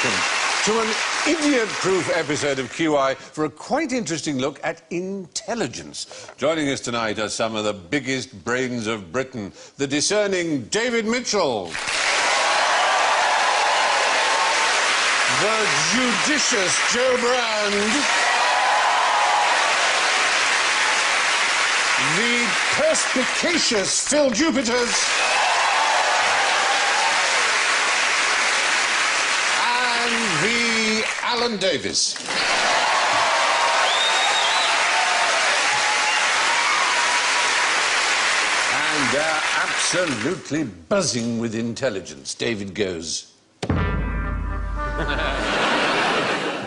welcome to an idiot-proof episode of QI for a quite interesting look at intelligence. Joining us tonight are some of the biggest brains of Britain, the discerning David Mitchell, the judicious Joe Brand, the perspicacious Phil Jupiters, Alan Davies. And they're absolutely buzzing with intelligence. David goes.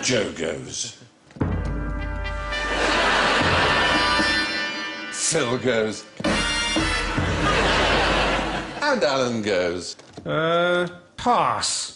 Joe goes. Phil goes. And Alan goes. Pass.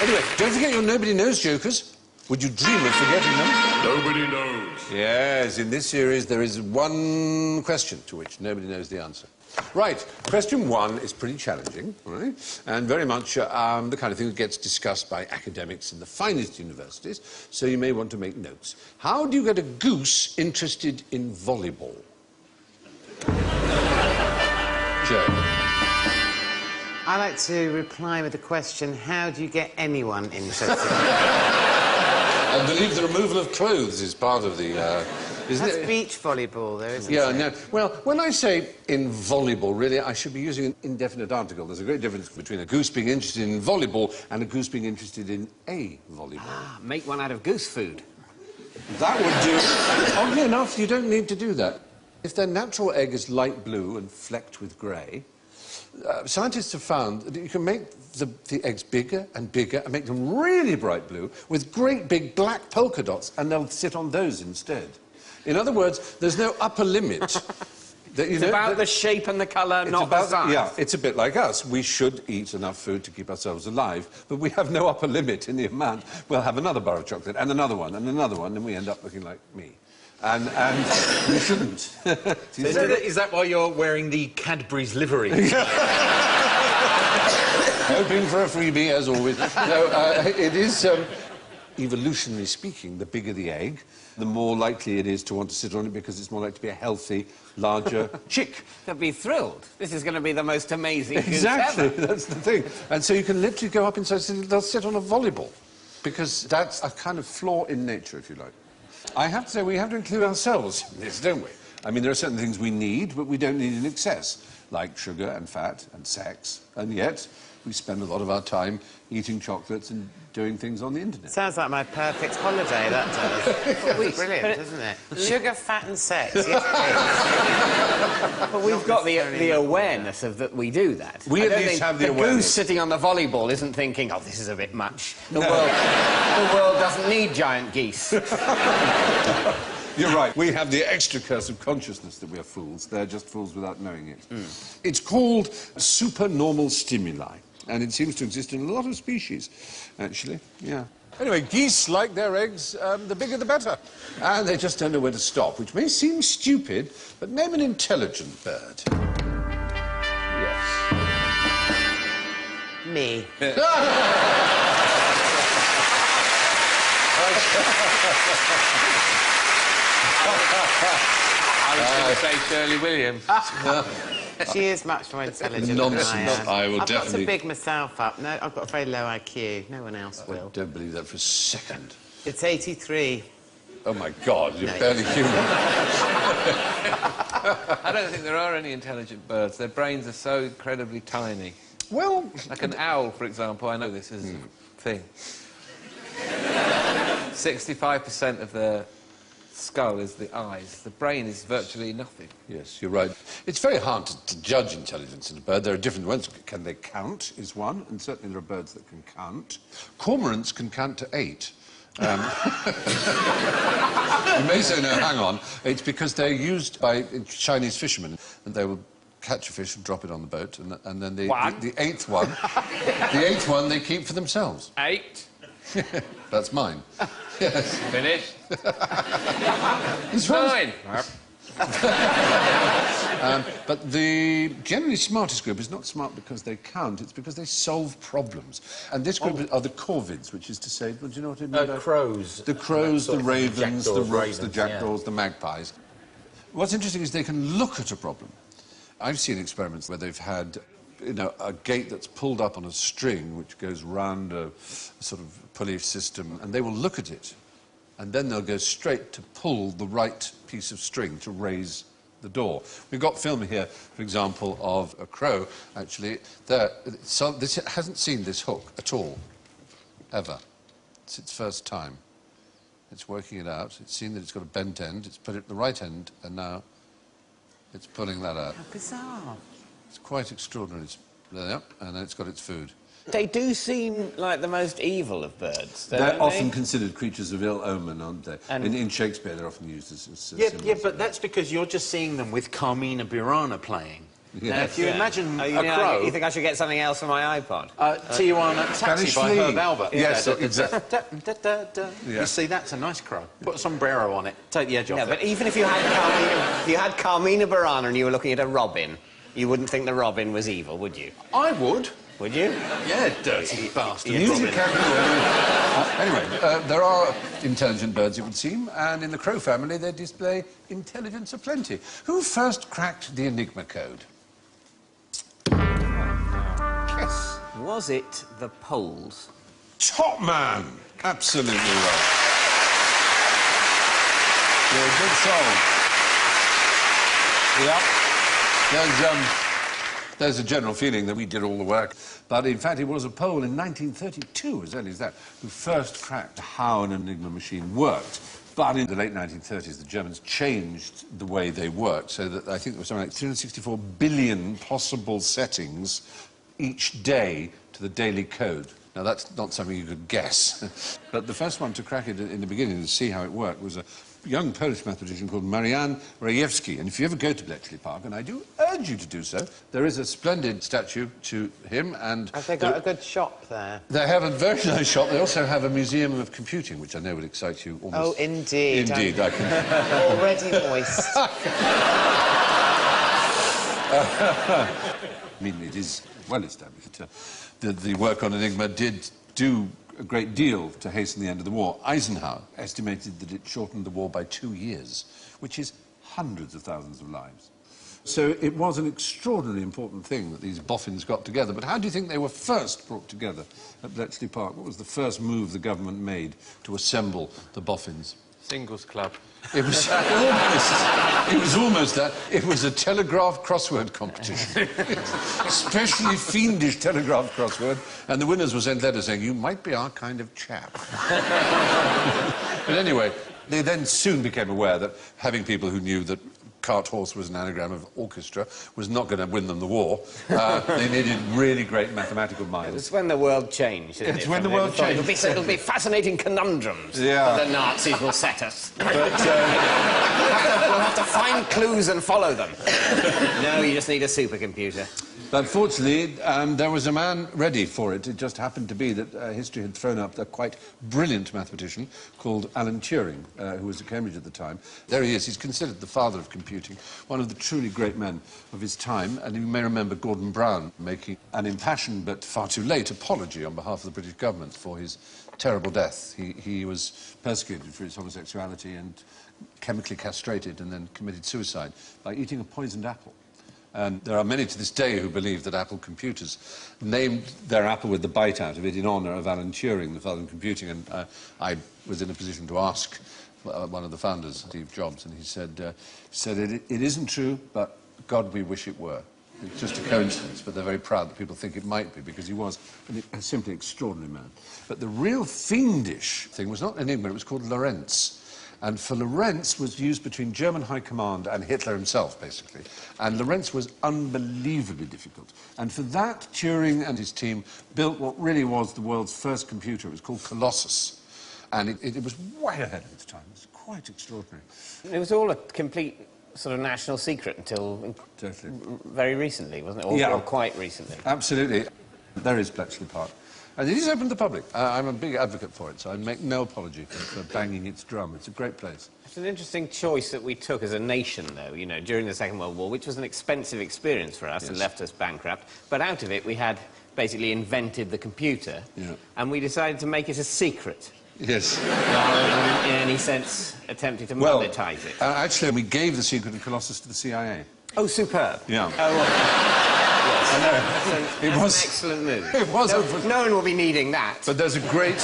Anyway, don't forget your Nobody Knows jokers. Would you dream of forgetting them? Nobody knows. Yes, in this series there is one question to which nobody knows the answer. Right, question one is pretty challenging, right? And very much the kind of thing that gets discussed by academics in the finest universities, so you may want to make notes. How do you get a goose interested in volleyball? Joe. I like to reply with the question, how do you get anyone interested? I believe the removal of clothes is part of the... isn't That's it? Beach volleyball, though, isn't it? Yeah, no. Well, when I say in volleyball, really, I should be using an indefinite article. There's a great difference between a goose being interested in volleyball and a goose being interested in a volleyball. Ah, make one out of goose food. That would do. Oddly enough, you don't need to do that. If their natural egg is light blue and flecked with grey, scientists have found that you can make the eggs bigger and bigger and make them really bright blue with great big black polka dots, and they'll sit on those instead. In other words, there's no upper limit. It's about the shape and the colour, not the size. Yeah, it's a bit like us. We should eat enough food to keep ourselves alive, but we have no upper limit in the amount. We'll have another bar of chocolate and another one, and we end up looking like me. And we shouldn't. So is that why you're wearing the Cadbury's livery? Hoping for a freebie, as always. No, it is, evolutionarily speaking, the bigger the egg, the more likely it is to want to sit on it because it's more likely to be a healthy, larger chick. They'll be thrilled. This is going to be the most amazing Exactly, goose ever. that's the thing. And so you can literally go up inside, they'll sit on a volleyball, because that's a kind of flaw in nature, if you like. I have to say, we have to include ourselves in this, don't we? I mean, there are certain things we need, but we don't need in excess, like sugar and fat and sex, and yet we spend a lot of our time eating chocolates and doing things on the internet. Sounds like my perfect holiday, that does. It's brilliant, doesn't it? Sugar, fat and sex, yes, please. But we've got the awareness of that we do that. We at least have the awareness. The goose sitting on the volleyball isn't thinking, oh, this is a bit much. The world doesn't need giant geese. You're right. We have the extra curse of consciousness that we're fools. They're just fools without knowing it. It's called supernormal stimuli, and it seems to exist in a lot of species, actually. Yeah. Anyway, geese like their eggs, the bigger the better. And they just don't know where to stop, which may seem stupid, but name an intelligent bird. Yes. Me. I was going to say Shirley Williams. She is much more intelligent Nonsense. than I am. I will I've got to definitely... big myself up. No, I've got a very low IQ. No one else will. I don't believe that for a second. It's 83. Oh, my God, you're barely human. I don't think there are any intelligent birds. Their brains are so incredibly tiny. Well... Like an owl, for example. I know this is a thing. 65% of their skull is the eyes. The brain is virtually nothing. Yes, you're right. It's very hard to judge intelligence in a bird. There are different ones. Can they count, is one, and certainly there are birds that can count. Cormorants can count to 8. You may say, no, hang on. It's because they're used by Chinese fishermen, and they will catch a fish and drop it on the boat, and then the eighth one, the eighth one they keep for themselves. 8. That's mine. Yes. Finished. It's 9. But the generally smartest group is not smart because they count, it's because they solve problems. And this group are the corvids, which is to say, well, do you know what it means? Crows. The crows, the ravens, the jackdaws, rooks, the ravens, jackdaws, the magpies. What's interesting is they can look at a problem. I've seen experiments where they've had, you know, a gate that's pulled up on a string which goes round a sort of pulley system, and they will look at it, and then they'll go straight to pull the right piece of string to raise the door. We've got film here, for example, of a crow, actually. This hasn't seen this hook at all, ever. It's its first time. It's working it out. It's seen that it's got a bent end. It's put it at the right end, and now it's pulling that out. How bizarre. It's quite extraordinary. It's there, and then it's got its food. They do seem like the most evil of birds, don't They're they? often considered creatures of ill omen, aren't they? And in Shakespeare, they're often used as Yeah, symbols. but that's because you're just seeing them with Carmina Burana playing. Yeah. Now, if you imagine Oh, a crow... you think I should get something else for my iPod? Tijuana Taxi Spanish by Flea. Herb Albert. Yes, Yeah. exactly. You see, that's a nice crow. Put a sombrero on it, take the edge off Yeah, it. but even if you had Carmina Burana and you were looking at a robin, you wouldn't think the robin was evil, would you? I would. Would you? Yeah, dirty bastard. Music Anyway, there are intelligent birds, it would seem, and in the crow family they display intelligence aplenty. Who first cracked the Enigma code? Yes. Was it the Poles? Top man! Absolutely right. Yeah, good solve. Yeah. There's a general feeling that we did all the work, but in fact it was a Pole in 1932, as early as that, who first cracked how an Enigma machine worked. But in the late 1930s, the Germans changed the way they worked, so that I think there was something like 364 billion possible settings each day to the daily code. Now, that's not something you could guess. But the first one to crack it in the beginning and see how it worked was a young Polish mathematician called Marian Rejewski. And if you ever go to Bletchley Park, and I do urge you to do so, there is a splendid statue to him, and... Have they got a good shop there? They have a very nice shop. They also have a museum of computing, which I know would excite you almost... Oh, indeed. Indeed, I can... Already moist. I mean, it is well established. The work on Enigma did do a great deal to hasten the end of the war. Eisenhower estimated that it shortened the war by 2 years, which is hundreds of thousands of lives. So it was an extraordinarily important thing that these boffins got together. But how do you think they were first brought together at Bletchley Park? What was the first move the government made to assemble the boffins? Singles club. It was almost that. It was a telegraph crossword competition. Especially fiendish telegraph crossword. And the winners were sent letters saying, you might be our kind of chap. But anyway, they then soon became aware that having people who knew that cart horse was an anagram of orchestra was not going to win them the war. They needed really great mathematical minds. It's when the world changed, isn't it? It's when the world changed. It'll be fascinating conundrums Yeah. that the Nazis will set us. But, We'll have to find clues and follow them. No, you just need a supercomputer. But fortunately, there was a man ready for it. It just happened to be that history had thrown up a quite brilliant mathematician called Alan Turing, who was at Cambridge at the time. There he is. He's considered the father of computing, one of the truly great men of his time. And you may remember Gordon Brown making an impassioned but far too late apology on behalf of the British government for his terrible death. He was persecuted for his homosexuality and chemically castrated and then committed suicide by eating a poisoned apple. And there are many to this day who believe that Apple computers named their apple with the bite out of it in honour of Alan Turing, the father of computing. And I was in a position to ask one of the founders, Steve Jobs, and he said it isn't true, but God, we wish it were. It's just a coincidence, but they're very proud that people think it might be, because he was a simply extraordinary man. But the real fiendish thing was not Enigma, it was called Lorentz. And for Lorentz was used between German High Command and Hitler himself, basically. And Lorentz was unbelievably difficult. And for that, Turing and his team built what really was the world's first computer. It was called Colossus. And it was way ahead of its time. It was quite extraordinary. It was all a complete sort of national secret until Totally. very recently, wasn't it? Yeah. Or quite recently. Absolutely. There is Bletchley Park. And it is open to the public. I'm a big advocate for it, so I make no apology for banging its drum. It's a great place. It's an interesting choice that we took as a nation, though, you know, during the Second World War, which was an expensive experience for us and left us bankrupt. But out of it, we had basically invented the computer, and we decided to make it a secret. Yes. Rather than, in any sense, attempting to monetize it. Actually, we gave the secret of Colossus to the CIA. Oh, superb. Yeah. Oh, well. Yes. I know. That's an excellent move. It was. No one will be needing that. But there's a great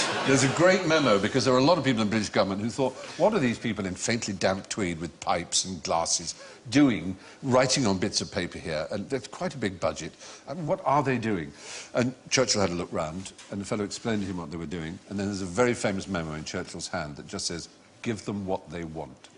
memo, because there were a lot of people in the British government who thought, what are these people in faintly damp tweed with pipes and glasses doing, writing on bits of paper here? And there's quite a big budget. I mean, what are they doing? And Churchill had a look round, and the fellow explained to him what they were doing, and then there's a very famous memo in Churchill's hand that just says, give them what they want.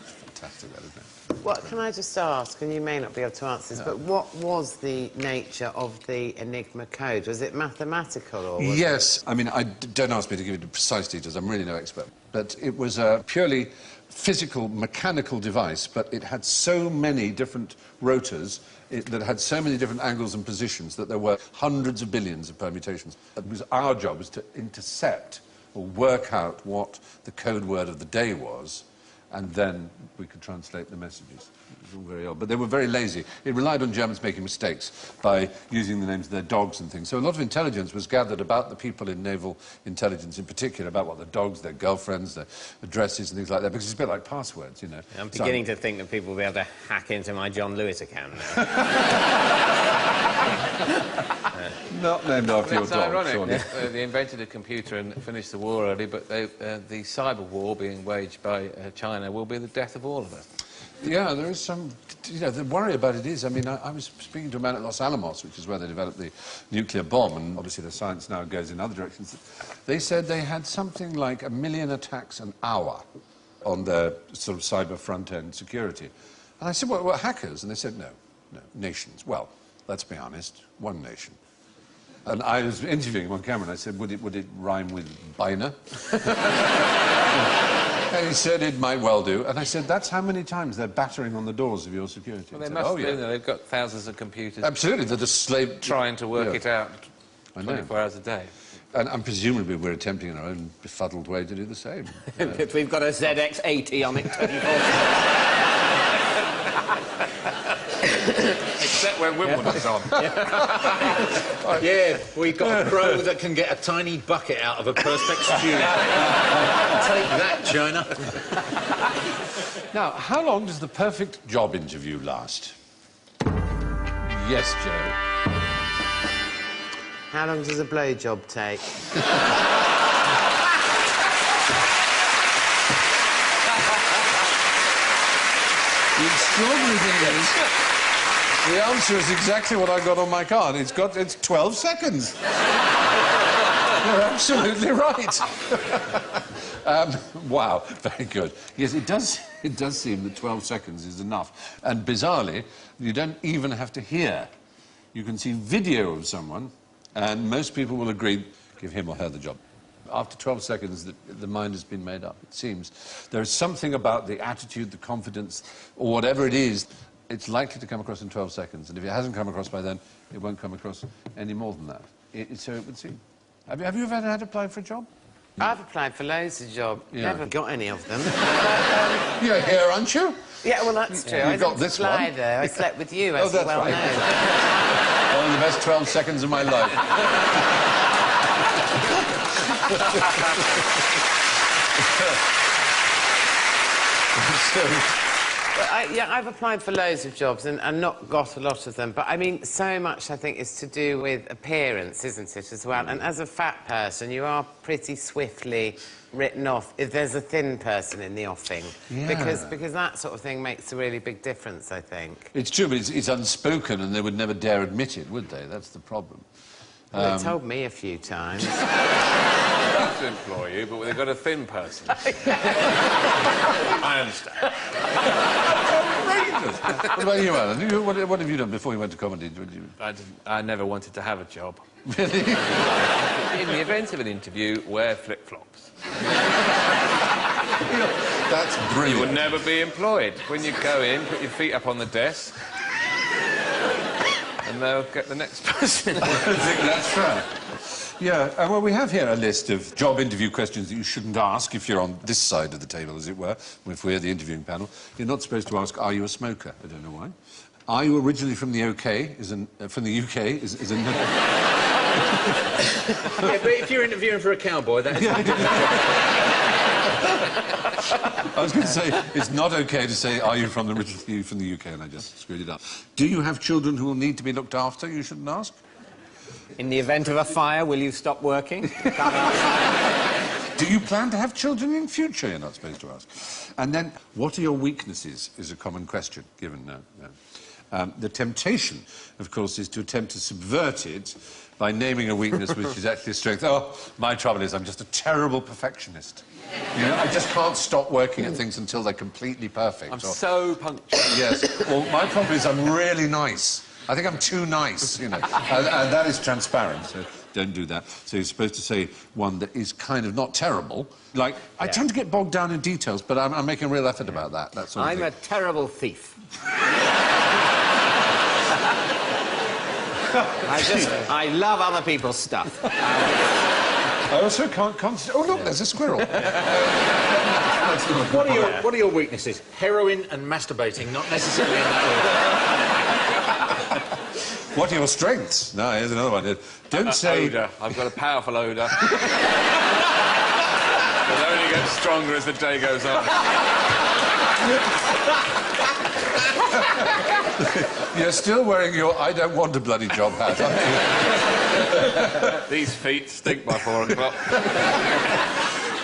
Fantastic, that, isn't it? Well, can I just ask, and you may not be able to answer this, but what was the nature of the Enigma code? Was it mathematical or was Yes. I mean, don't ask me to give you the precise details. I'm really no expert. But it was a purely physical, mechanical device, but it had so many different rotors that had so many different angles and positions that there were hundreds of billions of permutations. It was our job was to intercept or work out what the code word of the day was, and then we could translate the messages. It was all very odd. But they were very lazy. It relied on Germans making mistakes by using the names of their dogs and things. So a lot of intelligence was gathered about the people in naval intelligence in particular, about what their dogs, their girlfriends, their addresses and things like that, because it's a bit like passwords, you know. I'm beginning to think that people will be able to hack into my John Lewis account now. Not named after your It's dog, ironic. surely. They invented a computer and finished the war early, but the cyber war being waged by China will be the death of all of us. Yeah, there is some... You know, the worry about it is... I mean, I was speaking to a man at Los Alamos, which is where they developed the nuclear bomb, and obviously the science now goes in other directions. They said they had something like 1 million attacks an hour on their sort of cyber front-end security. And I said, well, hackers? And they said, no, nations. Well, let's be honest, one nation. And I was interviewing him on camera, and I said, would it rhyme with Biner? And he said it might well do. And I said, that's how many times they're battering on the doors of your security. Well, they must do. They've got thousands of computers. Absolutely, they're just slave... Trying to work it out 24 hours a day. And presumably we're attempting in our own befuddled way to do the same. If we've got a ZX80 on it 24/7. Except when Wimbledon's on. Yeah, we've got a pro that can get a tiny bucket out of a Perspex tube. Take that, China. Now, how long does the perfect job interview last? Yes, Joe. How long does a blowjob take? The extraordinary thing is, the answer is exactly what I got on my card. It's 12 seconds. You're absolutely right. Wow, very good. Yes, it does seem that 12 seconds is enough. And bizarrely, you don't even have to hear. You can see video of someone, and most people will agree, give him or her the job. After 12 seconds, the mind has been made up, it seems. There's something about the attitude, the confidence, or whatever it is, it's likely to come across in 12 seconds. And if it hasn't come across by then, it won't come across any more than that. So it would seem. Have you ever had to apply for a job? I've applied for loads of jobs. Yeah. Never got any of them. You're here, aren't you? Yeah, well, that's true. I got didn't this apply one. there. I slept with you, as that's you well right. know. One of the best 12 seconds of my life. Yeah, I've applied for loads of jobs and not got a lot of them. But, I mean, so much, I think, is to do with appearance, isn't it, as well? And as a fat person, you are pretty swiftly written off if there's a thin person in the offing. Yeah. Because that sort of thing makes a really big difference, I think. It's true, but it's unspoken, and they would never dare admit it, would they? That's the problem. Well, they told me a few times. They have to employ you, but they've got a thin person. I understand. What about you, Alan? What have you done before you went to comedy? I never wanted to have a job. Really? In the event of an interview, wear flip-flops. That's You brilliant. will never be employed. When you go in, put your feet up on the desk, and they'll get the next person. I think that's fair. Yeah, well, we have here a list of job interview questions that you shouldn't ask if you're on this side of the table, as it were, if we're the interviewing panel. You're not supposed to ask, are you a smoker? I don't know why. Are you originally from the UK? From the UK? Is a no. Yeah, but if you're interviewing for a cowboy, that's... I was going to say, it's not OK to say, are you originally from the UK, and I just screwed it up. Do you have children who will need to be looked after? You shouldn't ask. In the event of a fire, will you stop working? Do you plan to have children in future? You're not supposed to ask. And then, what are your weaknesses, is a common question, given no. The temptation, of course, is to attempt to subvert it by naming a weakness which is actually a strength. Oh, my trouble is I'm just a terrible perfectionist. You know, I just can't stop working at things until they're completely perfect. I'm so punctual. Yes. Well, my problem is I'm really nice. I think I'm too nice, you know. And that is transparent, so don't do that. So you're supposed to say one that is kind of not terrible. Like, I tend to get bogged down in details, but I'm making a real effort about that. That sort of I'm thing. a terrible thief. I love other people's stuff. I also can't concentrate. Oh, look, there's a squirrel. What are your weaknesses? Heroin and masturbating, not necessarily in that order. What are your strengths? No, here's another one. Don't say... Odour. I've got a powerful odour. It only gets stronger as the day goes on. You're still wearing your I don't want a bloody job hat, aren't you? These feet stink by 4 o'clock.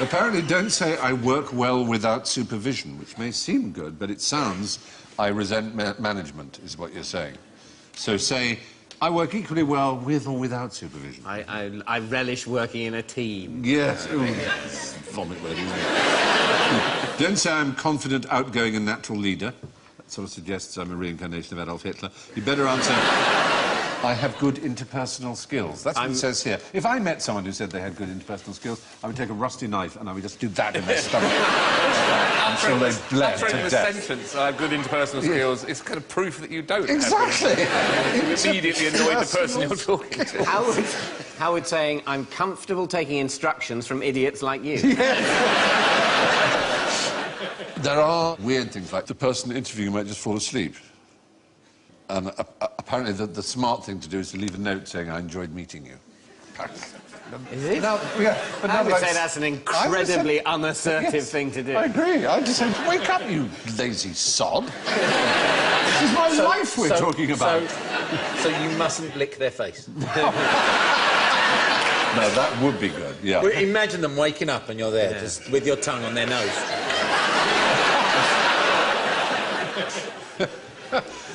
Apparently, don't say I work well without supervision, which may seem good, but it sounds I resent management, is what you're saying. So say, I work equally well with or without supervision. I relish working in a team. Yes. Ooh, vomit word, isn't it? Don't say I'm confident, outgoing and natural leader. That sort of suggests I'm a reincarnation of Adolf Hitler. You better answer, I have good interpersonal skills. That's what it says here. If I met someone who said they had good interpersonal skills, I would take a rusty knife and I would just do that in their stomach until they bled to the death. sentence, I have good interpersonal skills, it's kind of proof that you don't Exactly. have them. You immediately annoyed the person you're talking to. Howard saying, I'm comfortable taking instructions from idiots like you. There are weird things, like the person interviewing might just fall asleep. And apparently the smart thing to do is to leave a note saying, I enjoyed meeting you. Is it? No, yeah, but I no, would but say that's an incredibly unassertive thing to do. I agree. I just said, wake up, you lazy sod. This is my life we're talking about. So you mustn't lick their face. No, that would be good, yeah. Well, imagine them waking up and you're there, just with your tongue on their nose.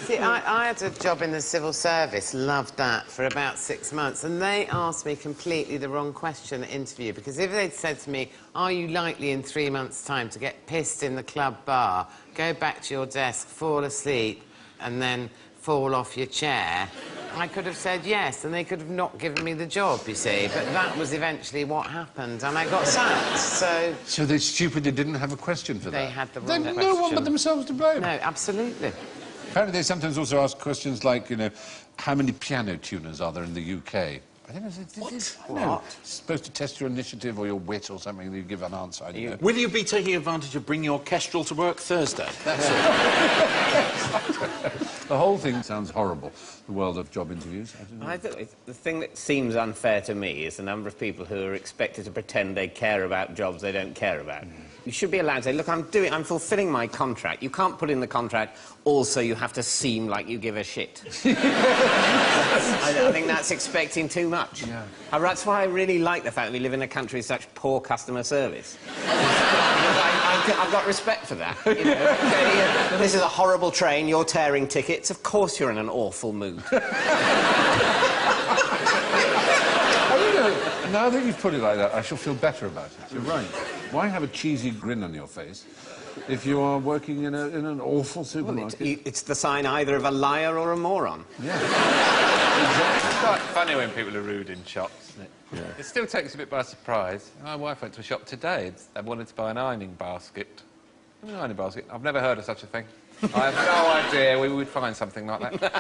See, I had a job in the civil service, loved that, for about 6 months, and they asked me completely the wrong question at interview, because if they'd said to me, are you likely in 3 months' time to get pissed in the club bar, go back to your desk, fall asleep, and then fall off your chair, I could have said yes, and they could have not given me the job, you see, but that was eventually what happened, and I got sacked, so... So they stupidly didn't have a question for that? They had the wrong Then question. no one but themselves to blame. No, absolutely. Apparently they sometimes also ask questions like, you know, how many piano tuners are there in the UK? I don't know, What? It's supposed to test your initiative or your wit or something, and you give an answer, I don't know. Will you be taking advantage of bringing your kestrel to work Thursday? That's all. The whole thing sounds horrible, the world of job interviews. I don't know. The thing that seems unfair to me is the number of people who are expected to pretend they care about jobs they don't care about. You should be allowed to say, look, I'm fulfilling my contract. You can't put in the contract, also you have to seem like you give a shit. I think that's expecting too much. Yeah. That's why I really like the fact that we live in a country with such poor customer service. I've got respect for that. You know, okay, this is a horrible train, you're tearing tickets, of course you're in an awful mood. Now that you've put it like that, I shall feel better about it. You're right. Why have a cheesy grin on your face if you are working in an awful supermarket? Well, it's the sign either of a liar or a moron. Yeah. It's quite funny when people are rude in shops, isn't it? Yeah. It still takes a bit by surprise. My wife went to a shop today. They wanted to buy an ironing basket. An ironing basket? I've never heard of such a thing. I have no idea we would find something like that.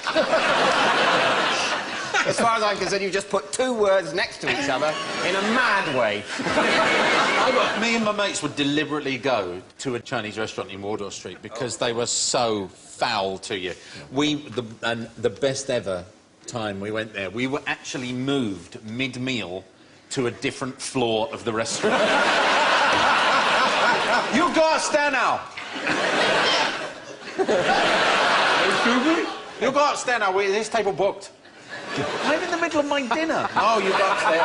As far as I'm concerned, you've just put two words next to each other in a mad way. Me and my mates would deliberately go to a Chinese restaurant in Wardour Street because they were so foul to you. And the best ever time we went there, we were actually moved mid-meal to a different floor of the restaurant. You go upstairs now. You go upstairs now. This table booked. I'm in the middle of my dinner. Oh, you go upstairs.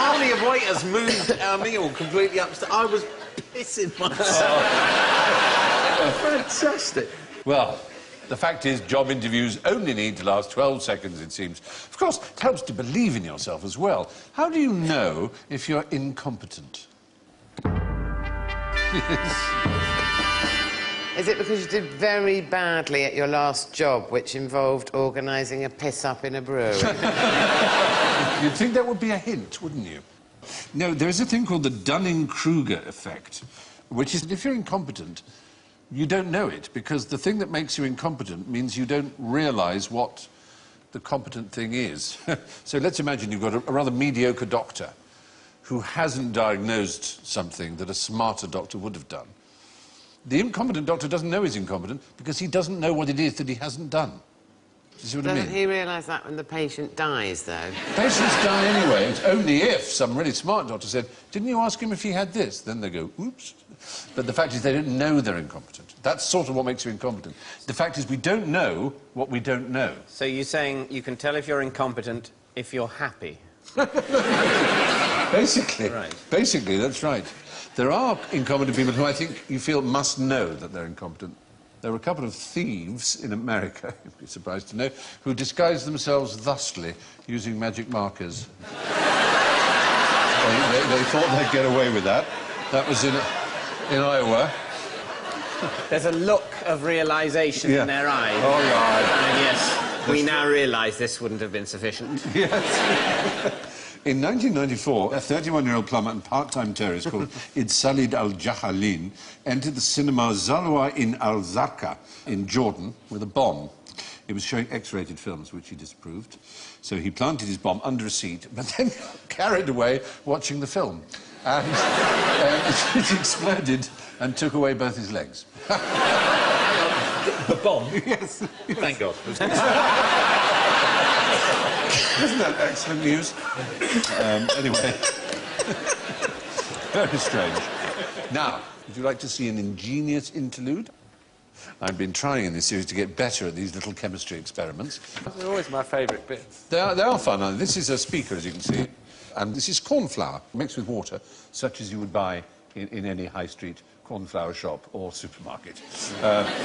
Army of waiters moved our meal completely upstairs. I was pissing myself. Fantastic. Well, the fact is, job interviews only need to last 12 seconds, it seems. Of course, it helps to believe in yourself as well. How do you know if you're incompetent? Is it because you did very badly at your last job, which involved organising a piss-up in a brewery? You'd think that would be a hint, wouldn't you? No, there is a thing called the Dunning-Kruger effect, which is that if you're incompetent, you don't know it, because the thing that makes you incompetent means you don't realise what the competent thing is. So let's imagine you've got a rather mediocre doctor who hasn't diagnosed something that a smarter doctor would have done. The incompetent doctor doesn't know he's incompetent because he doesn't know what it is that he hasn't done. Do you see what I mean? Doesn't he realise that when the patient dies, though? Patients die anyway. It's only if some really smart doctor said, didn't you ask him if he had this? Then they go, oops. But the fact is they don't know they're incompetent. That's sort of what makes you incompetent. The fact is we don't know what we don't know. So you're saying you can tell if you're incompetent if you're happy? Basically. Right. Basically, that's right. There are incompetent people who I think you feel must know that they're incompetent. There were a couple of thieves in America, you'd be surprised to know, who disguised themselves thusly using magic markers. They thought they'd get away with that. That was in Iowa. There's a look of realisation in their eyes. Oh, right. And yes, we now realise this wouldn't have been sufficient. Yes. In 1994, a 31-year-old plumber and part-time terrorist called Idsalid al-Jahalin entered the cinema Zalwa in Al-Zarqa in Jordan with a bomb. He was showing X-rated films, which he disapproved. So he planted his bomb under a seat, but then carried away watching the film. And it exploded and took away both his legs. The bomb? Yes. Thank God. Isn't that excellent news? Anyway. Very strange. Now, would you like to see an ingenious interlude? I've been trying in this series to get better at these little chemistry experiments. They're always my favourite bits. They are fun. This is a speaker, as you can see. And this is corn flour mixed with water, such as you would buy in any high street corn flour shop or supermarket.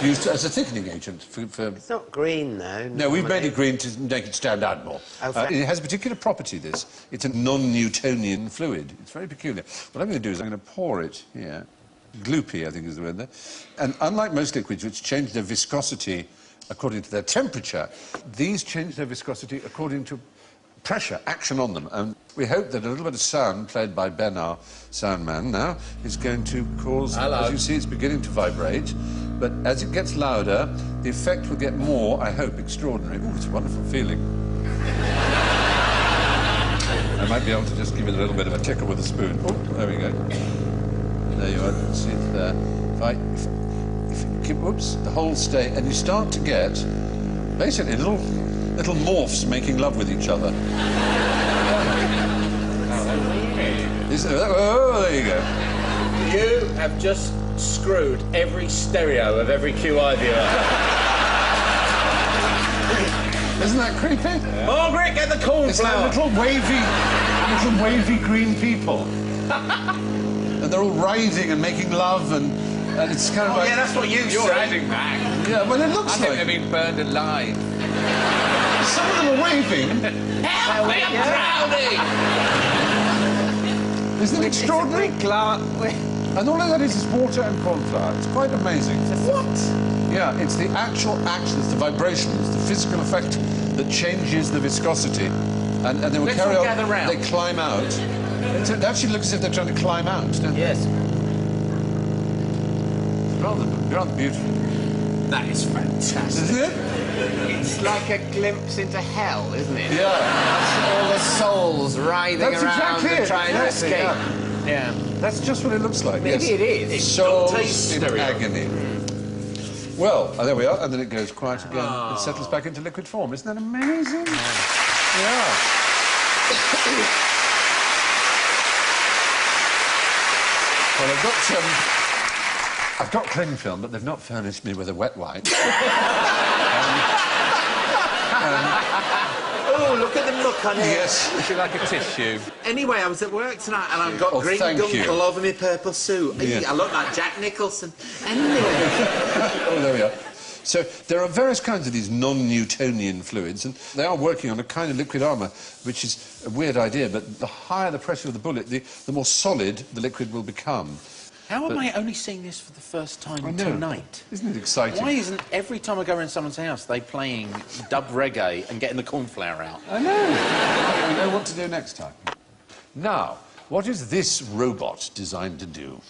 Used as a thickening agent for... It's not green, though. No, we've made it green to make it stand out more. It has a particular property, this. It's a non-Newtonian fluid. It's very peculiar. What I'm going to do is I'm going to pour it here. Gloopy, I think is the word there. And unlike most liquids, which change their viscosity according to their temperature, these change their viscosity according to pressure, action on them. And we hope that a little bit of sound, played by Ben, our sound man now, is going to cause... Hello. As you see, it's beginning to vibrate. But as it gets louder, the effect will get more, I hope, extraordinary. Oh, it's a wonderful feeling. I might be able to just give it a little bit of a tickle with a spoon. Oh, there we go. There you are. See it there. If you keep... Whoops, the whole stay... And you start to get, basically, little morphs making love with each other. Oh, there you go. You have just screwed every stereo of every QI viewer. Isn't that creepy? Yeah. Margaret, get the corn It's flour. like little wavy green people. And they're all writhing and making love and it's kind of like... Yeah, that's what You're say. adding back. Yeah, well, it I looks think like... they're being burned alive. Some of them are waving. Help me, I'm drowning! Isn't it extraordinary? And all of that is water and corn flour. It's quite amazing. What? Yeah, it's the actual action, it's the vibration, it's the physical effect that changes the viscosity. And they will Let's carry all on. gather round. They climb out. It actually looks as if they're trying to climb out, doesn't it? Yes. It's rather beautiful. That is fantastic. Isn't it? It's like a glimpse into hell, isn't it? Yeah. All the souls writhing That's around exactly and it. trying to Yes, escape. yeah. Yeah. That's just what it looks like. Maybe yes. it is. It's Souls Dante's in stereo. agony. Well, there we are, and then it goes quiet again and settles back into liquid form. Isn't that amazing? Yeah. Well, I've got cling film, but they've not furnished me with a wet wipe. Oh, look at the look on it. Yes. Would you like a tissue? Anyway, I was at work tonight and I've got green thank gunk you. all over my purple suit. Yeah. I look like Jack Nicholson. Anyway. Oh, there we are. So there are various kinds of these non-Newtonian fluids, and they are working on a kind of liquid armour, which is a weird idea, but the higher the pressure of the bullet, the more solid the liquid will become. How am I only seeing this for the first time I know. tonight? Isn't it exciting? Why isn't every time I go around someone's house they playing dub reggae and getting the cornflower out? I know. We know what to do next time. Now, what is this robot designed to do?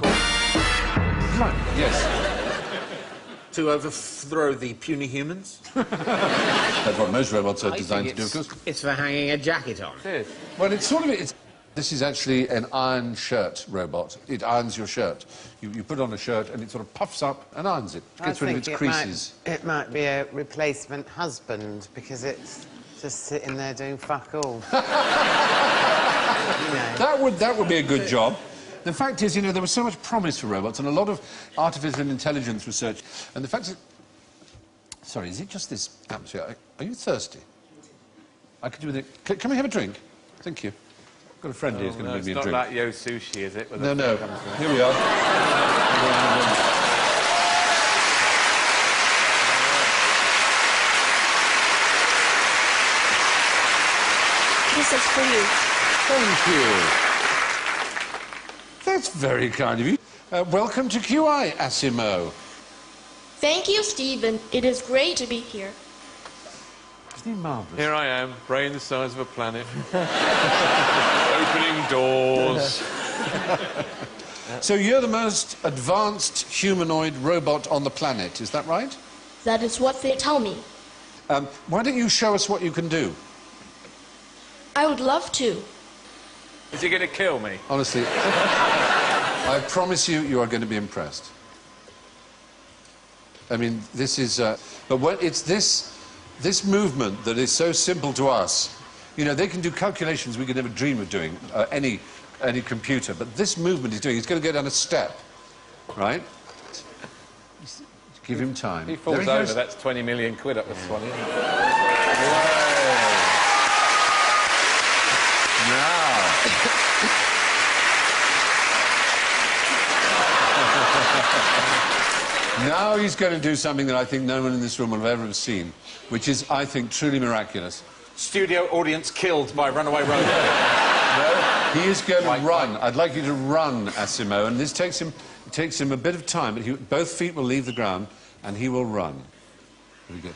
Right, yes. To overthrow the puny humans? That's what most robots are I designed to think do, of course. It's for hanging a jacket on. Well, it's sort of... This is actually an iron shirt robot. It irons your shirt. You put on a shirt and it sort of puffs up and irons it. Gets rid of its creases. It might be a replacement husband because it's just sitting there doing fuck all. You know. That would be a good job. The fact is, you know, there was so much promise for robots and a lot of artificial intelligence research. And the fact is... Sorry, is it just this atmosphere? Are you thirsty? I could do with it. Can we have a drink? Thank you. I've got a friend here who's going to give me a It's drink. not like Yo Sushi, is it? No, no. Here we are. This is for you. Thank you. That's very kind of you. Welcome to QI, Asimo. Thank you, Stephen. It is great to be here. Isn't he marvellous? Here I am, brain the size of a planet. Opening doors. So you're the most advanced humanoid robot on the planet, is that right? That is what they tell me. Why don't you show us what you can do? I would love to. Is he going to kill me? Honestly, I promise you, you are going to be impressed. I mean, this is... but when it's this movement that is so simple to us, you know, they can do calculations we could never dream of doing, any computer, but this movement he's doing, he's going to go down a step, right? Give him time. He falls There over, goes. that's 20 million quid up the swan, isn't it? Now he's going to do something that I think no one in this room will have ever seen, which is, I think, truly miraculous. Studio audience killed by runaway robot. No, he is going to Like, run. I'd like you to run, Asimo, and this takes him a bit of time, but both feet will leave the ground, and he will run. Very good.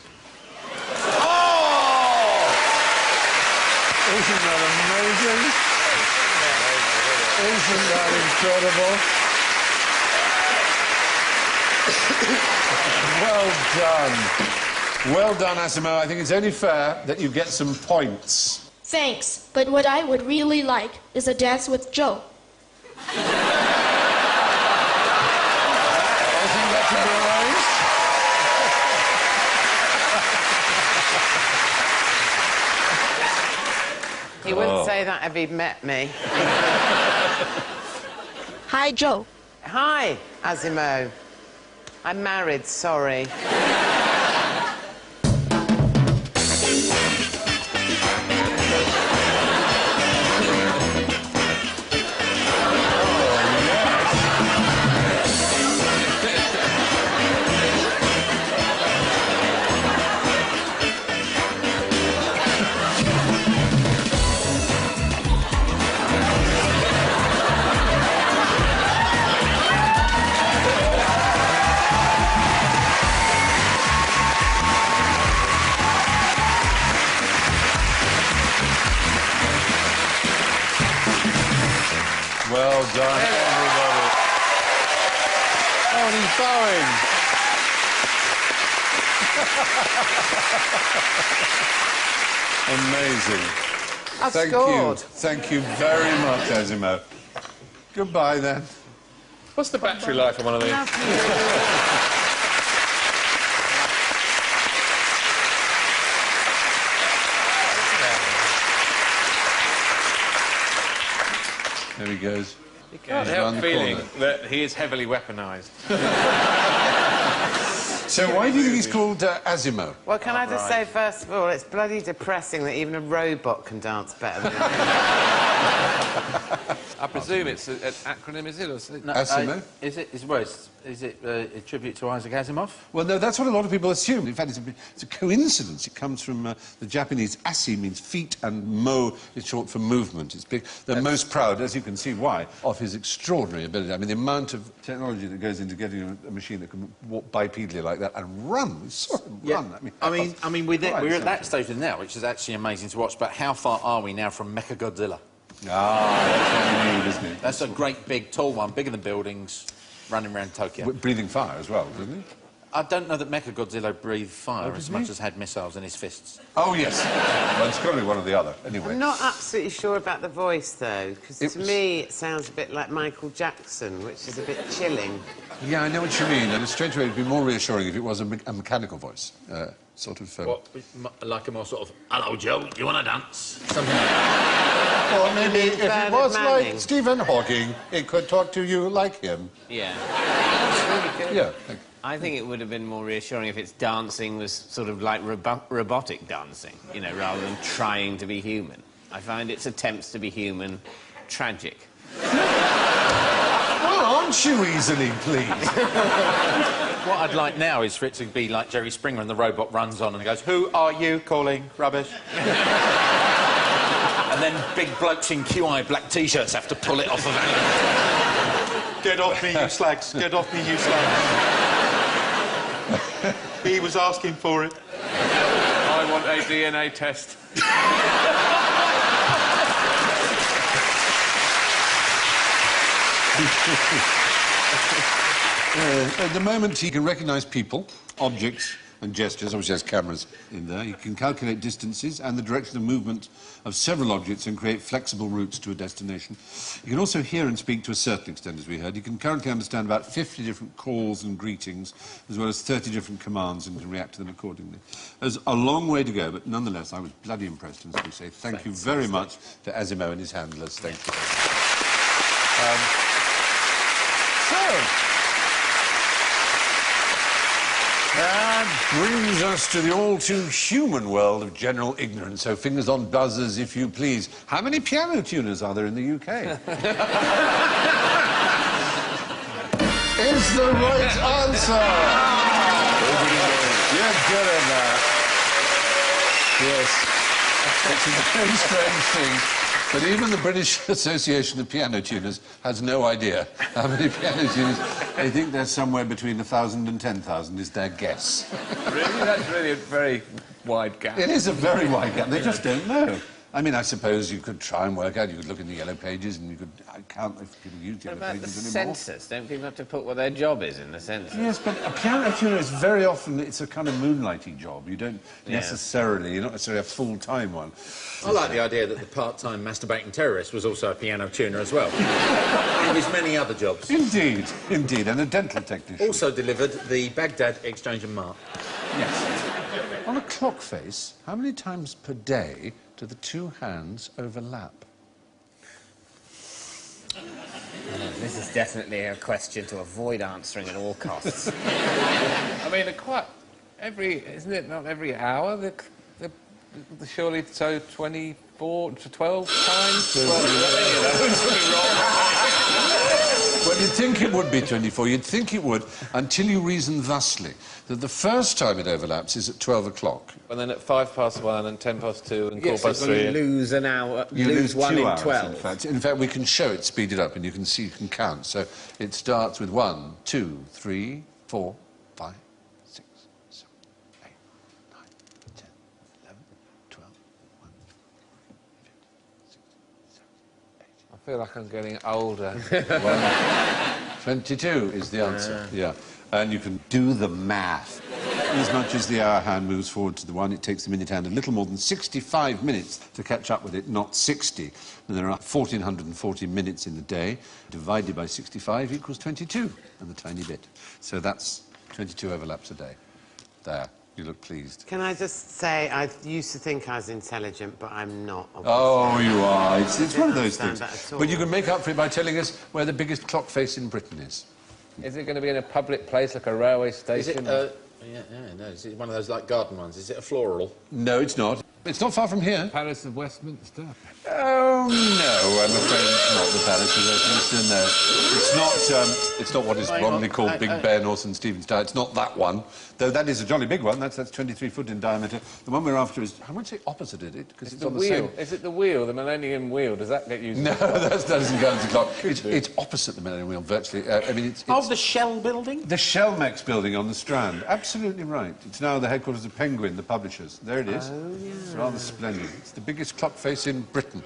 Oh! Isn't that amazing? Isn't that incredible? Well done. Well done, Asimo. I think it's only fair that you get some points. Thanks, but what I would really like is a dance with Joe. I think that can be arranged. He wouldn't say that if he'd met me. Hi, Joe. Hi, Asimo. I'm married, sorry. Well done, everybody. Oh, and he's bowing. Amazing. I've Thank scored. you. Thank you very much, Asimo. Goodbye, then. What's the battery life on one of these? There he goes. You can't He's help round the feeling corner. that he is heavily weaponised. So why do you think he's called Asimo? Well, can I just say, first of all, it's bloody depressing that even a robot can dance better than him. I presume it's an acronym, is it? Or something? No, Asimo? Is it a tribute to Isaac Asimov? Well, no, that's what a lot of people assume. In fact, it's a coincidence. It comes from the Japanese. Asi means feet, and mo is short for movement. It's big. They're most proud, as you can see why, of his extraordinary ability. I mean, the amount of technology that goes into getting a machine that can walk bipedally like that and run. We saw him run. I mean, we're quite at that something. stage now, which is actually amazing to watch. But how far are we now from Mechagodzilla? Ah, that's what we need, isn't it? That's a great, big, tall one, bigger than buildings, running around Tokyo. Breathing fire as well, doesn't he? I don't know that Mechagodzilla breathed fire as doesn't much he? as had missiles in his fists. Oh, yes. Well, it's got to be one or the other. Anyway. I'm not absolutely sure about the voice, though, because It to was- me it sounds a bit like Michael Jackson, which is a bit chilling. Yeah, I know what you mean. And a strange way, it'd be more reassuring if it was a mechanical voice. Sort of... Like a more sort of, hello, Joe, you want to dance? Something like that. Or maybe if it Bernard was Manning. like Stephen Hawking, it could talk to you like him. Yeah. That's really good. Yeah. Thank you. I think it would have been more reassuring if its dancing was sort of like robotic dancing, you know, rather than trying to be human. I find its attempts to be human tragic. Well, aren't you easily pleased? What I'd like now is for it to be like Jerry Springer and the robot runs on and goes, who are you calling rubbish? And then big blokes in QI black T-shirts have to pull it off of it. Get off me, you slags. Get off me, you slags. He was asking for it. I want a DNA test. At the moment, he can recognise people, objects and gestures. Obviously, has cameras in there. He can calculate distances and the direction of movement of several objects and create flexible routes to a destination. He can also hear and speak to a certain extent, as we heard. He can currently understand about 50 different calls and greetings, as well as 30 different commands, and can react to them accordingly. There's a long way to go, but nonetheless, I was bloody impressed, and so we say thank you very much to Asimo and his handlers. Thank you. That brings us to the all-too-human world of general ignorance. So fingers on buzzers, if you please. How many piano tuners are there in the UK? Is the right answer. You're good at that. Yes. It's a very strange thing. But even the British Association of Piano Tuners has no idea how many piano tuners. They think they're somewhere between 1,000 and 10,000 is their guess. Really? That's really a very wide gap. It is a very wide gap. They just don't know. I mean, I suppose you could try and work out. You could look in the yellow pages and you could count if people use What yellow about the pages anymore. census? Don't people have to put what their job is in the census? Yes, but a piano tuner is very often, it's a kind of moonlighting job. You don't necessarily, you're not necessarily a full-time one. I like the idea that the part-time masturbating terrorist was also a piano tuner as well. And his many other jobs. Indeed, indeed, and a dental technician. Also delivered the Baghdad Exchange and Mart. Yes. On a clock face, how many times per day do the two hands overlap? This is definitely a question to avoid answering at all costs. I mean, isn't it not every hour? Surely, so 24 to 12 times? Well, you'd think it would be 24. You'd think it would, until you reason thusly, that the first time it overlaps is at 12 o'clock. And then at 1:05 and 2:10 and Yes, 3:15. you lose an hour, You lose one 2 in hours, 12. In fact, we can show it speeded up, and you can see, you can count. So it starts with 1, 2, 3, 4, 5, 6, 7, 8, 9, 10, 11, 12, 1, 15, 16, 17, 18. I feel like I'm getting older. 22 is the answer, yeah. And you can do the math. As much as the hour hand moves forward to the 1, it takes the minute hand a little more than 65 minutes to catch up with it, not 60. And there are 1,440 minutes in the day. Divided by 65 equals 22, and the tiny bit. So that's 22 overlaps a day. There, you look pleased. Can I just say, I used to think I was intelligent, but I'm not. Obviously. Oh, you are. It's one of those things. That at all. But you can make up for it by telling us where the biggest clock face in Britain is. Is it going to be in a public place like a railway station? No. Is it one of those, like, garden ones? Is it a floral? No, it's not. It's not far from here. Palace of Westminster? Oh, no, I'm afraid it's not the Palace of Westminster, no. It's not what is wrongly called Big Ben or St Stephen's Tower. It's not that one, though that is a jolly big one. That's 23 foot in diameter. The one we're after is, I won't say opposite it, because it's on the wheel. same... Is it the wheel, the Millennium Wheel? Does that get used? No, that doesn't go into the clock. It's opposite the Millennium Wheel, virtually. I mean, it's... Oh, the Shell building? The Shellmex building on the Strand. Absolutely right. It's now the headquarters of Penguin, the publishers. There it is. Oh, yeah. It's rather splendid. It's the biggest clock face in Britain.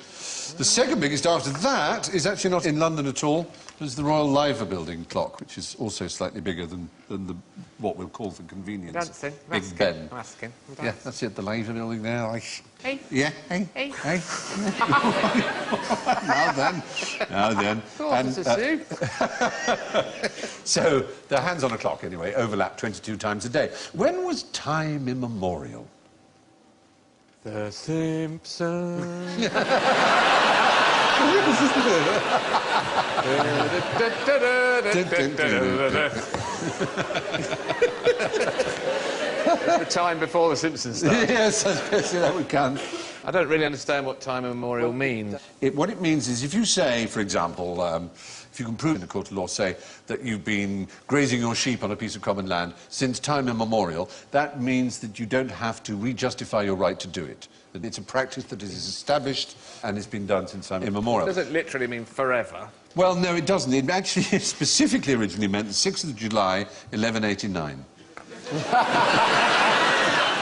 The second biggest after that is actually not in London at all. There's the Royal Liver Building clock, which is also slightly bigger than the what we'll call for convenience. Dancing. Big Ben. Masking. Yeah, that's it, the Liver Building there. Hey. Yeah, hey. Hey. Now then. So, the hands on a clock, anyway, overlap 22 times a day. When was time immemorial? The Simpsons. The time before the Simpsons started. Yes, I suppose that we can. I don't really understand what time immemorial means. What it means is if you say, for example, if you can prove in a court of law, say, that you've been grazing your sheep on a piece of common land since time immemorial, that means that you don't have to re-justify your right to do it. That it's a practice that is established and it's been done since time immemorial. Does it literally mean forever? Well, no, it doesn't. It actually specifically originally meant the 6th of July, 1189.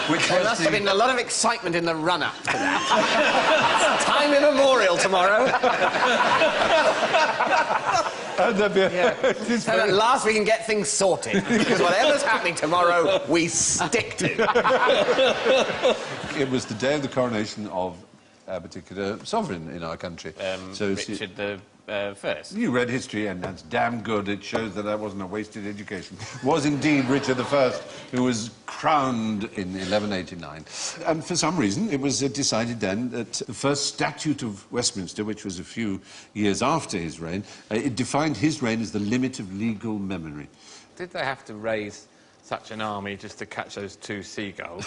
Which There must have been a lot of excitement in the run-up to that. Time immemorial tomorrow. So at last we can get things sorted. Because whatever's happening tomorrow, we stick to. It was the day of the coronation of a particular sovereign in our country. Richard the First. You read history, and that's damn good. It shows that wasn't a wasted education. It was indeed Richard I who was crowned in 1189. And for some reason, it was decided then that the first Statute of Westminster, which was a few years after his reign, it defined his reign as the limit of legal memory. Did they have to raise such an army just to catch those 2 seagulls?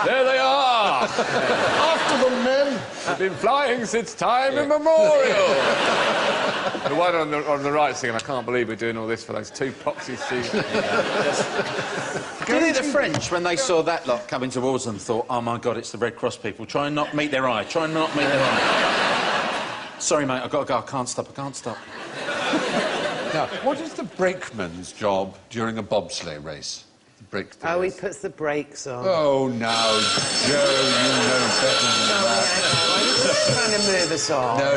There they are! After the men! They've been flying since time immemorial! The one on the right saying, I can't believe we're doing all this for those 2 poxy seagulls. Do you think the French, when they saw that lot coming towards them, thought, oh, my God, it's the Red Cross people. Try and not meet their eye. Try and not meet their eye. Sorry, mate, I've got to go. I can't stop. Now, what is the brakeman's job during a bobsleigh race? Oh, he puts the brakes on. Oh, now, Joe, you know better than that. I was just trying to move us on. No,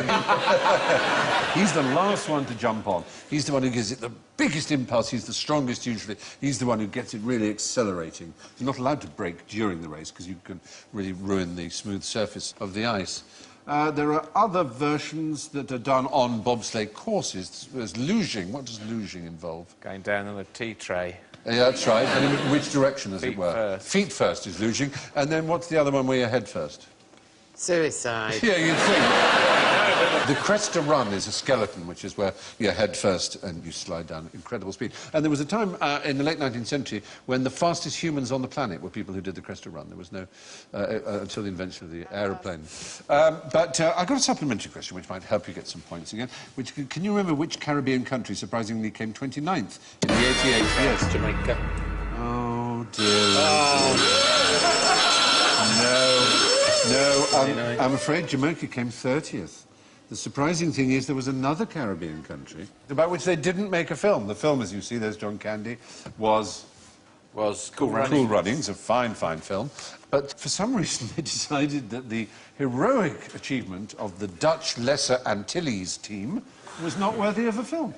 he's the last one to jump on. He's the one who gives it the biggest impulse. He's the strongest, usually. He's the one who gets it really accelerating. You're not allowed to brake during the race, because you can really ruin the smooth surface of the ice. There are other versions that are done on bobsleigh courses. There's luging. What does luging involve? Going down on a tea tray. Yeah, that's right. And in which direction, as it were? First. Feet first is luging. And then what's the other one where you're head first? Suicide. Yeah, you'd think. The Cresta Run is a skeleton, which is where you're head first and you slide down at incredible speed. And there was a time in the late 19th century when the fastest humans on the planet were people who did the Cresta Run. There was no... until the invention of the aeroplane. But I've got a supplementary question which might help you get some points again. Can you remember which Caribbean country surprisingly came 29th in the 88? Yes. Jamaica. Oh, dear. No, I'm afraid Jamaica came 30th. The surprising thing is there was another Caribbean country about which they didn't make a film. The film, as you see, there's John Candy, was was Cool Runnings, a fine, fine film. But for some reason, they decided that the heroic achievement of the Dutch Lesser Antilles team was not worthy of a film.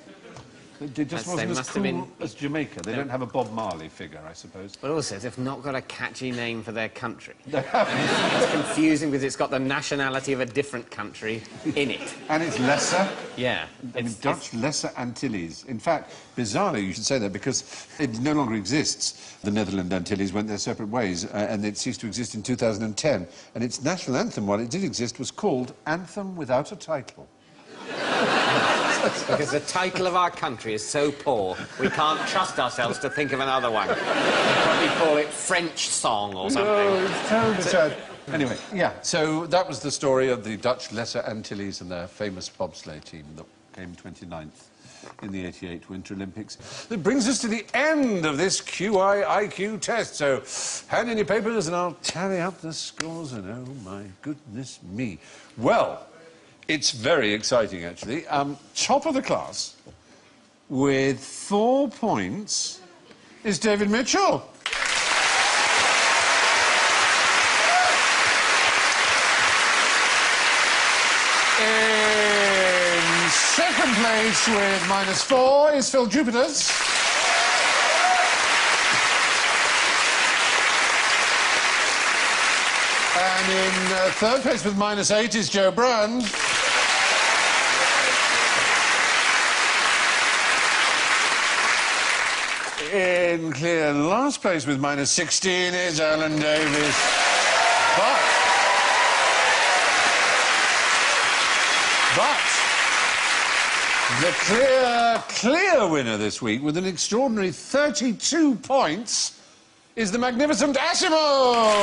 It just wasn't as cool as Jamaica. They don't have a Bob Marley figure, I suppose. But also, they've not got a catchy name for their country. It's confusing because it's got the nationality of a different country in it. And it's lesser? Yeah. I mean, Dutch Lesser Antilles. In fact, bizarrely, you should say that because it no longer exists. The Netherlands Antilles went their separate ways, and it ceased to exist in 2010. And its national anthem, while it did exist, was called Anthem Without a Title. Because the title of our country is so poor, we can't trust ourselves to think of another one. We'd probably call it French Song or something. Oh, it's terribly sad. Anyway, yeah, so that was the story of the Dutch Lesser Antilles and their famous bobsleigh team that came 29th in the '88 Winter Olympics. That brings us to the end of this QI IQ test. So hand in your papers and I'll tally up the scores, and oh my goodness me. Well, it's very exciting, actually. Top of the class, with 4 points, is David Mitchell. In second place, with -4, is Phil Jupiters. And in third place, with -8, is Joe Brand. In clear last place with -16 is Alan Davies. But the clear winner this week with an extraordinary 32 points is the magnificent Asimo!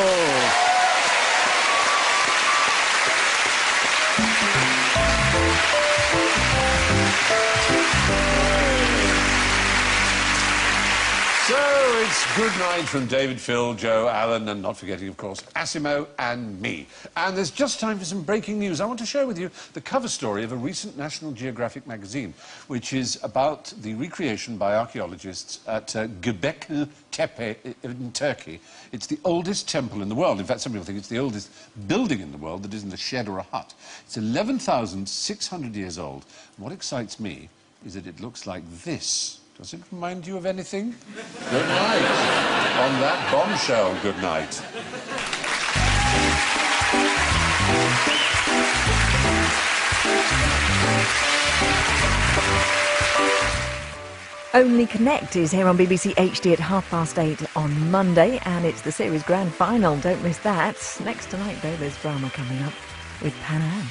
So it's good night from David, Phil, Joe, Alan, and not forgetting, of course, Asimo and me. And there's just time for some breaking news. I want to share with you the cover story of a recent National Geographic magazine, which is about the recreation by archaeologists at Göbekli Tepe in Turkey. It's the oldest temple in the world. In fact, some people think it's the oldest building in the world that isn't a shed or a hut. It's 11,600 years old. What excites me is that it looks like this. Does it remind you of anything? Good night. On that bombshell, good night. Only Connect is here on BBC HD at 8:30 on Monday, and it's the series grand final. Don't miss that. Next tonight, though, there's drama coming up with Pan Am.